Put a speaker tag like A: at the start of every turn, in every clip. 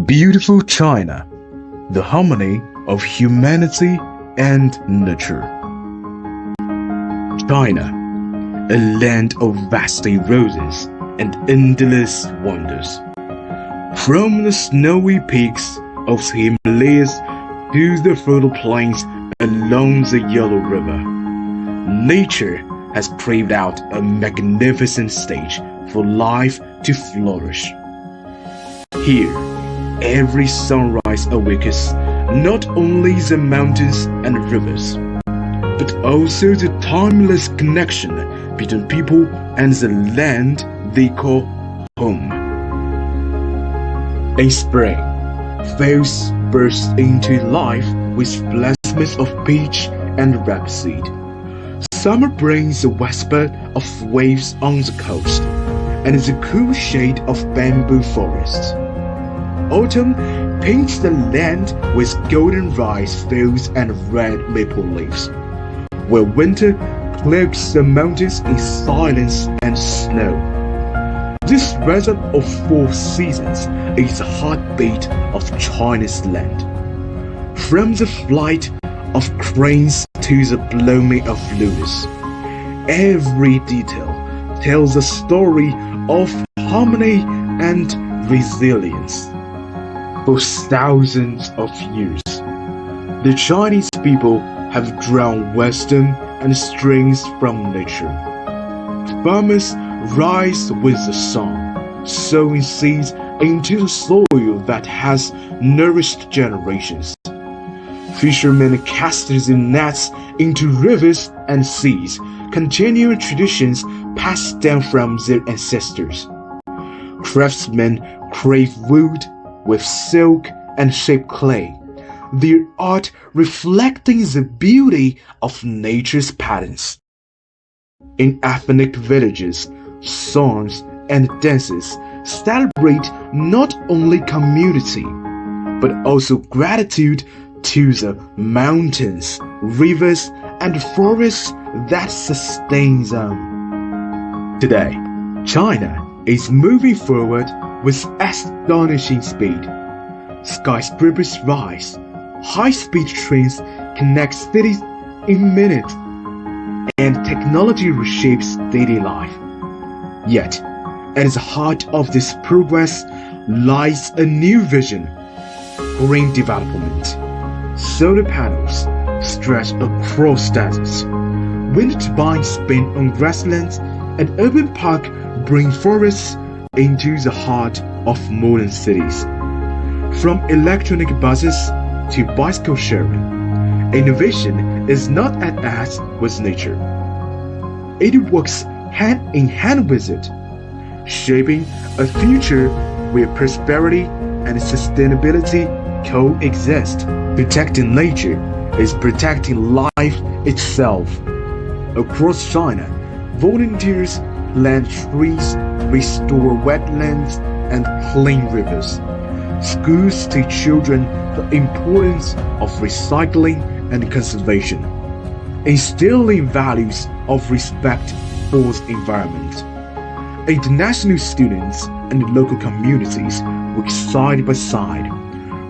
A: Beautiful China, the harmony of humanity and nature. China, a land of vasty roses and endless wonders. From the snowy peaks of the Himalayas to the fertile plains along the Yellow River, nature has paved out a magnificent stage for life to flourish. Here, every sunrise awakens not only the mountains and rivers, but also the timeless connection between people and the land they call home. In spring, fields burst into life with blossoms of peach and rapeseed. Summer brings the whisper of waves on the coast and the cool shade of bamboo forests. Autumn paints the land with golden rice fields and red maple leaves, while winter cloaks the mountains in silence and snow. This rhythm of four seasons is the heartbeat of China's land. From the flight of cranes to the blooming of lilies, every detail tells a story of harmony and resilience. For thousands of years, the Chinese people have drawn wisdom and strength from nature. Farmers rise with the sun, sowing seeds into the soil that has nourished generations. Fishermen cast their nets into rivers and seas, continuing traditions passed down from their ancestors. Craftsmen crave wood with silk and shape clay, their art reflecting the beauty of nature's patterns. In ethnic villages, songs and dances celebrate not only community, but also gratitude to the mountains, rivers, and forests that sustain them. Today, China is moving forward with astonishing speed. Skyscrapers rise, high-speed trains connect cities in minutes, and technology reshapes daily life. Yet, at the heart of this progress lies a new vision: green development. Solar panels stretch across deserts, wind turbines spin on grasslands, and urban parks bring forests into the heart of modern cities. From electronic buses to bicycle sharing, innovation is not at odds with nature. It works hand in hand with it, shaping a future where prosperity and sustainability coexist. Protecting nature is protecting life itself. Across China, volunteers plant trees, restore wetlands, and clean rivers. Schools teach children the importance of recycling and conservation, instilling values of respect for the environment. International students and local communities work side by side,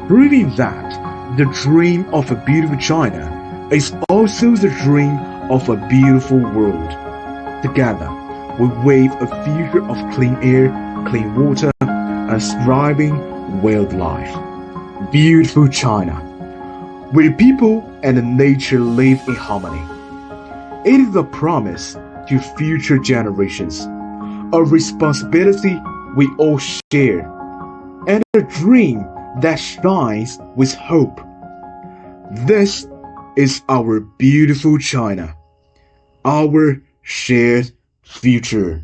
A: proving that the dream of a beautiful China is also the dream of a beautiful world. Together, we wave a future of clean air, clean water, and thriving wildlife. Beautiful China, where people and nature live in harmony. It is a promise to future generations, a responsibility we all share, and a dream that shines with hope. This is our beautiful China, our shared future.